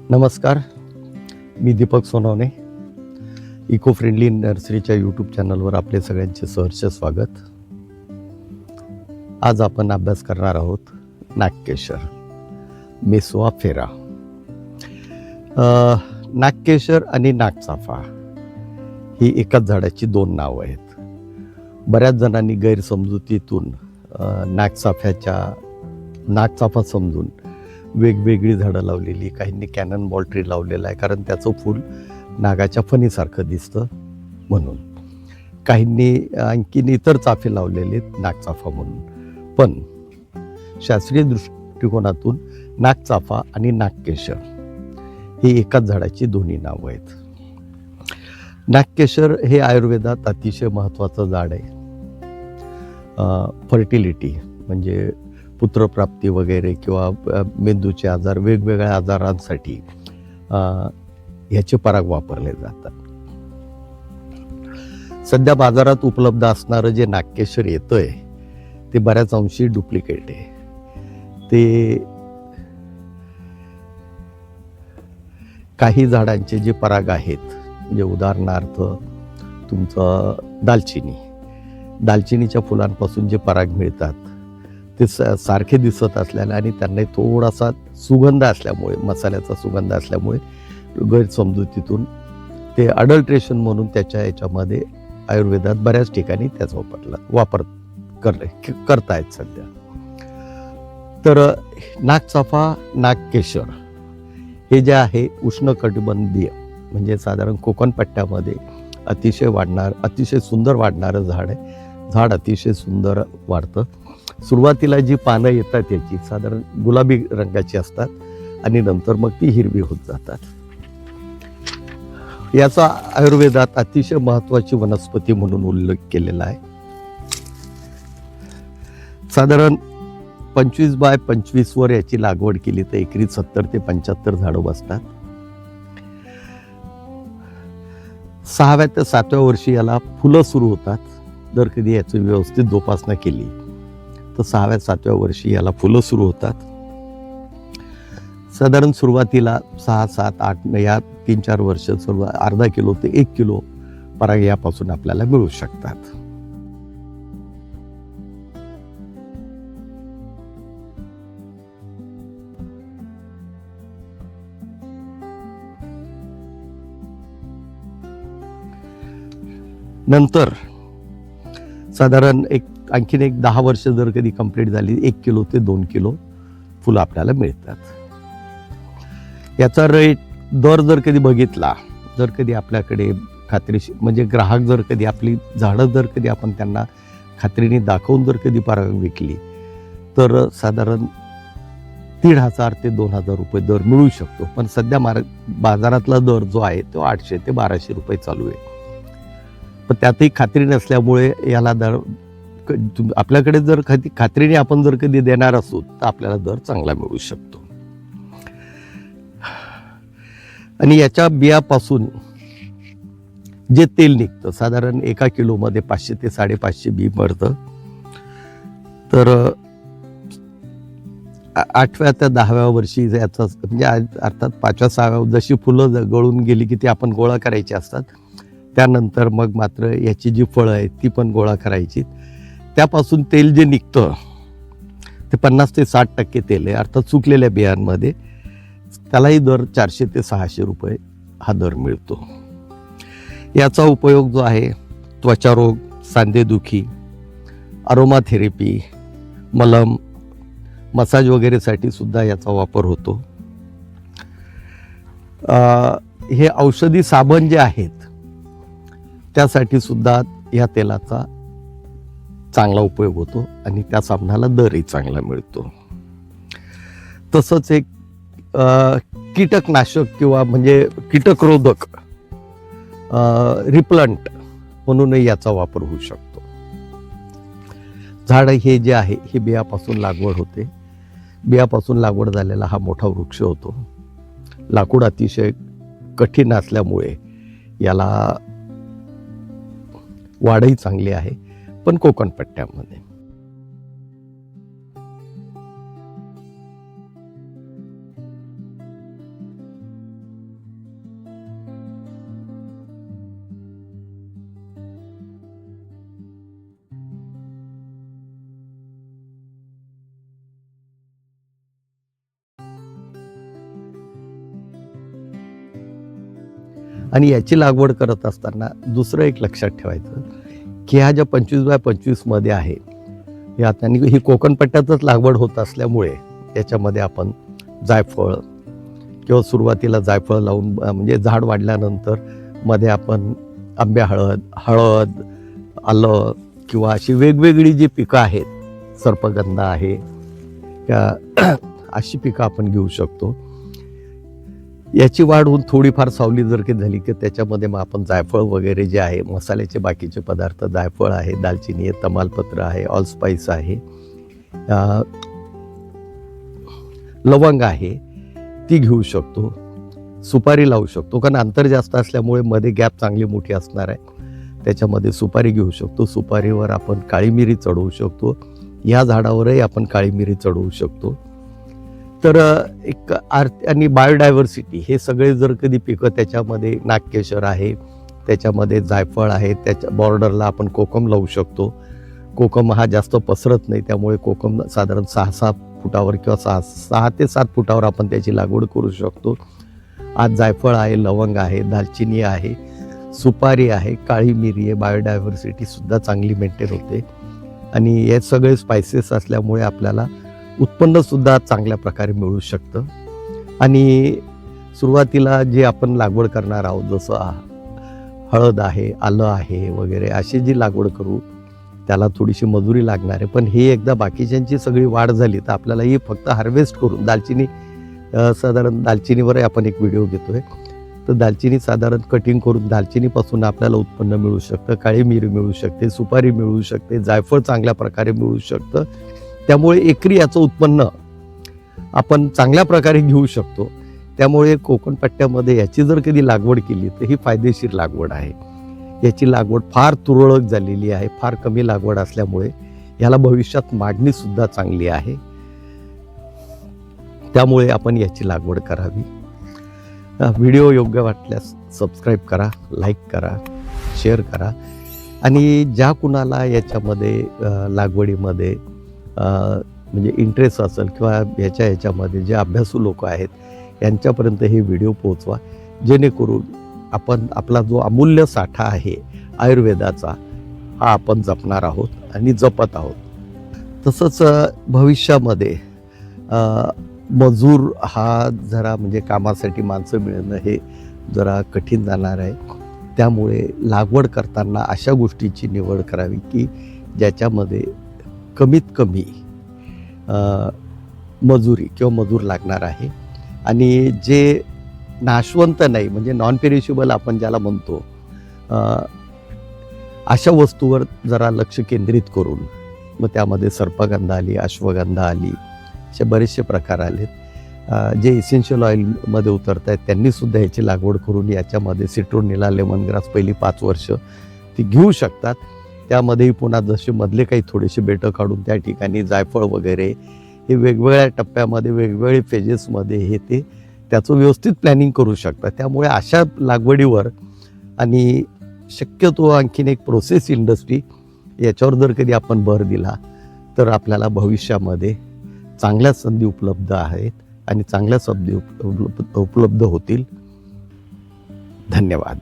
नमस्कार, मी Deepak Sonawane. Eco friendly नर्सरीच्या यूट्यूब चॅनलवर आपले सगळ्यांचे सहर्ष स्वागत. आज आपण अभ्यास करणार आहोत नागकेशर, मेसोआ फेरा. नागकेशर आणि नागचाफा ही एकाच झाडाची दोन नावं आहेत. बऱ्याच जणांनी गैरसमजुतीतून नागचाफा समजून वेगवेगळी झाडं लावलेली, काहींनी कॅनन बॉल ट्री लावलेला आहे कारण त्याचं फूल नागाच्या फणीसारखं दिसतं म्हणून. काहींनी आणखीन इतर चाफे लावलेले नागचाफा म्हणून. पण शास्त्रीय दृष्टिकोनातून नागचाफा आणि नागकेशर ही एकाच झाडाची दोन्ही नावं आहेत. नागकेशर हे आयुर्वेदात अतिशय महत्त्वाचं झाड आहे. फर्टिलिटी म्हणजे पुत्रप्राप्ती वगैरे किंवा मेंदूचे आजार, वेगवेगळ्या आजारांसाठी ह्याचे पराग वापरले जातात. सध्या बाजारात उपलब्ध असणारं जे नागकेशर येतंय ते बऱ्याच अंशी डुप्लिकेट आहे. ते काही झाडांचे जे पराग आहेत, म्हणजे उदाहरणार्थ तुमचं दालचिनीच्या फुलांपासून जे पराग मिळतात ते सारखे दिसत असल्याने आणि त्यांना थोडासा सुगंध असल्यामुळे, मसाल्याचा सुगंध असल्यामुळे गैरसमजुतीतून ते अडल्ट्रेशन म्हणून त्याच्या याच्यामध्ये आयुर्वेदात बऱ्याच ठिकाणी त्याचा वापर करतायत सध्या. तर नागचाफा, नागकेशर हे जे आहे उष्णकटिबंधीय म्हणजे साधारण कोकण पट्ट्यामध्ये अतिशय सुंदर वाढणारं झाड आहे. झाड अतिशय सुंदर वाढतं. सुरुवातीला जी पानं येतात त्याची साधारण गुलाबी रंगाची असतात आणि नंतर मग ती हिरवी होत जातात. याचा आयुर्वेदात अतिशय महत्त्वाची वनस्पती म्हणून उल्लेख केलेला आहे. साधारण 25 बाय 25 वर याची लागवड केली तर एकरी 70 ते 75 झाडं बसतात. 6व्या ते 7व्या वर्षी याला फुलं सुरू होतात. जर कधी याची व्यवस्थित जोपासना केली तर 6व्या 7व्या वर्षी याला फुलं सुरू होतात. साधारण सुरुवातीला 6, 7, 8 या 3-4 वर्ष सर्व अर्धा किलो ते 1 किलो पराग यापासून आपल्याला मिळू शकतात. नंतर साधारण आणखीन एक 10 वर्ष जर कधी कंप्लीट झाली 1 किलो ते 2 किलो फुलं आपल्याला मिळतात. याचा दर जर कधी बघितला, जर कधी आपल्याकडे खात्रीशीर म्हणजे ग्राहक जर कधी आपली झाडं जर कधी आपण त्यांना खात्रीने दाखवून जर कधी पराग विकली तर साधारण 1,500 ते 2,000 रुपये दर मिळू शकतो. पण सध्या बाजारातला दर जो आहे तो 800 ते 1200 रुपये चालू आहे. पण त्यातही खात्री नसल्यामुळे याला दर आपल्याकडे जर खात्रीने आपण जर कधी देणार असू तर आपल्याला दर चांगला मिळू शकतो. आणि याच्या बियापासून जे तेल निघतं साधारण 1 किलोमध्ये 500 ते 550 बी मिळतं. तर 8व्या ते 10व्या वर्षी याचा म्हणजे अर्थात 5व्या 6व्या जशी फुलं गळून गेली की ती आपण गोळा करायची असतात. त्यानंतर मग मात्र याची जी फळं आहेत ती पण गोळा करायची. त्यापासून तेल जे निघतं ते 50 ते 60% तेल आहे. अर्थात सुकलेल्या बियांमध्ये त्यालाही दर 400 ते 600 रुपये हा दर मिळतो. याचा उपयोग जो आहे त्वचारोग, सांधेदुखी, अरोमा थेरपी, मलम, मसाज वगैरेसाठी सुद्धा याचा वापर होतो. हे औषधी साबण जे आहेत त्यासाठी सुद्धा या तेलाचा चांगला उपयोग होतो आणि त्या साबणाला दरही चांगला मिळतो. तसंच एक कीटकनाशक किंवा म्हणजे कीटकरोधक रिप्लंट म्हणूनही याचा वापर होऊ शकतो. झाड हे जे आहे हे बियापासून लागवड होते. बियापासून लागवड झालेला हा मोठा वृक्ष होतो. लाकूड अतिशय कठीण असल्यामुळे याला वाढही चांगली आहे. पण कोकण पट्ट्यामध्ये आणि याची लागवड करत असताना दुसरं एक लक्षात ठेवायचं की ह्या ज्या 25x25 आहे यात आणि ही कोकण पट्ट्यातच लागवड होत असल्यामुळे याच्यामध्ये आपण जायफळ किंवा सुरुवातीला जायफळ लावून म्हणजे झाड वाढल्यानंतर मध्ये आपण आंबे हळद आलं किंवा अशी वेगवेगळी जी पिकं आहेत, सर्पगंधा आहे, अशी पिकं आपण घेऊ शकतो. याची वाढ होऊन थोडीफार सावली जर की झाली की त्याच्यामध्ये मग आपण जायफळ वगैरे जे आहे, मसाल्याचे बाकीचे पदार्थ, जायफळ आहे, दालचिनी आहे, तमालपत्र आहे, ऑलस्पाईस आहे, लवंग आहे, ती घेऊ शकतो. सुपारी लावू शकतो, कारण अंतर जास्त असल्यामुळे मध्ये गॅप चांगली मोठी असणार आहे, त्याच्यामध्ये सुपारी घेऊ शकतो. सुपारीवर आपण काळी मिरी चढवू शकतो. या झाडावरही आपण काळी मिरी चढवू शकतो. तर एक आणि बायोडायव्हर्सिटी हे सगळे जर कधी पिकं, त्याच्यामध्ये नागकेशर आहे, त्याच्यामध्ये जायफळ आहे, त्याच्या बॉर्डरला आपण कोकम लावू शकतो. कोकम हा जास्त पसरत नाही, त्यामुळे कोकम साधारण 6-6 फुटावर किंवा 6 ते 7 फुटावर आपण त्याची लागवड करू शकतो. आज जायफळ आहे, लवंग आहे, दालचिनी आहे, सुपारी आहे, काळी मिरी आहे. बायोडायव्हर्सिटीसुद्धा चांगली मेंटेन होते आणि हे सगळे स्पायसेस असल्यामुळे आपल्याला उत्पन्नसुद्धा चांगल्या प्रकारे मिळू शकतं. आणि सुरुवातीला जे आपण लागवड करणार आहोत, जसं हळद आहे, आलं आहे वगैरे, अशी जी लागवड करू त्याला थोडीशी मजुरी लागणार आहे. पण हे एकदा बाकीच्यांची सगळी वाढ झाली तर आपल्याला ही फक्त हार्वेस्ट करून दालचिनी, साधारण दालचिनीवरही आपण एक व्हिडिओ घेतो आहे, तर दालचिनी साधारण कटिंग करून दालचिनीपासून आपल्याला उत्पन्न मिळू शकतं, काळी मिरी मिळू शकते, सुपारी मिळू शकते, जायफळ चांगल्या प्रकारे मिळू शकतं. त्यामुळे एकरी याचं उत्पन्न आपण चांगल्या प्रकारे घेऊ शकतो. त्यामुळे कोकण पट्ट्यामध्ये याची जर कधी लागवड केली तर ही फायदेशीर लागवड आहे. याची लागवड फार तुरळक झालेली आहे, फार कमी लागवड असल्यामुळे याला भविष्यात मागणीसुद्धा चांगली आहे. त्यामुळे आपण याची लागवड करावी. व्हिडिओ योग्य वाटल्यास सबस्क्राईब करा, लाईक करा, शेअर करा. आणि ज्या कुणाला याच्यामध्ये लागवडीमध्ये म्हणजे इंटरेस्ट असेल किंवा ह्याच्यामध्ये जे अभ्यासू लोक आहेत यांच्यापर्यंत हे व्हिडिओ पोहोचवा, जेणेकरून आपण आपला जो अमूल्य साठा आहे आयुर्वेदाचा हा आपण जपणार आहोत आणि जपत आहोत. तसंच भविष्यामध्ये मजूर हा जरा म्हणजे कामासाठी माणसं मिळणं हे जरा कठीण जाणार आहे. त्यामुळे लागवड करताना अशा गोष्टीची निवड करावी की ज्याच्यामध्ये कमीत कमी मजुरी किंवा मजूर लागणार आहे आणि जे नाशवंत नाही, म्हणजे नॉन पेरिशेबल आपण ज्याला म्हणतो, अशा वस्तूवर जरा लक्ष केंद्रित करून, मग त्यामध्ये सर्पगंधा आली, अश्वगंधा आली, असे बरेचसे प्रकार आलेत. जे इसेन्शियल ऑइलमध्ये उतरत आहेत त्यांनीसुद्धा याची लागवड करून याच्यामध्ये सिट्रोनिला, लेमनग्रास पहिली 5 वर्ष ती घेऊ शकतात. त्यामध्येही पुन्हा जसे मधले काही थोडेसे बेटं काढून त्या ठिकाणी जायफळ वगैरे हे वेगवेगळ्या टप्प्यामध्ये, वेगवेगळ्या फेजेसमध्ये हे ते त्याचं व्यवस्थित प्लॅनिंग करू शकतात. त्यामुळे अशा लागवडीवर आणि शक्यतो आणखीन एक प्रोसेस इंडस्ट्री याच्यावर जर कधी आपण भर दिला तर आपल्याला भविष्यामध्ये चांगल्या संधी उपलब्ध आहेत आणि चांगल्या संधी उपलब्ध होतील. धन्यवाद.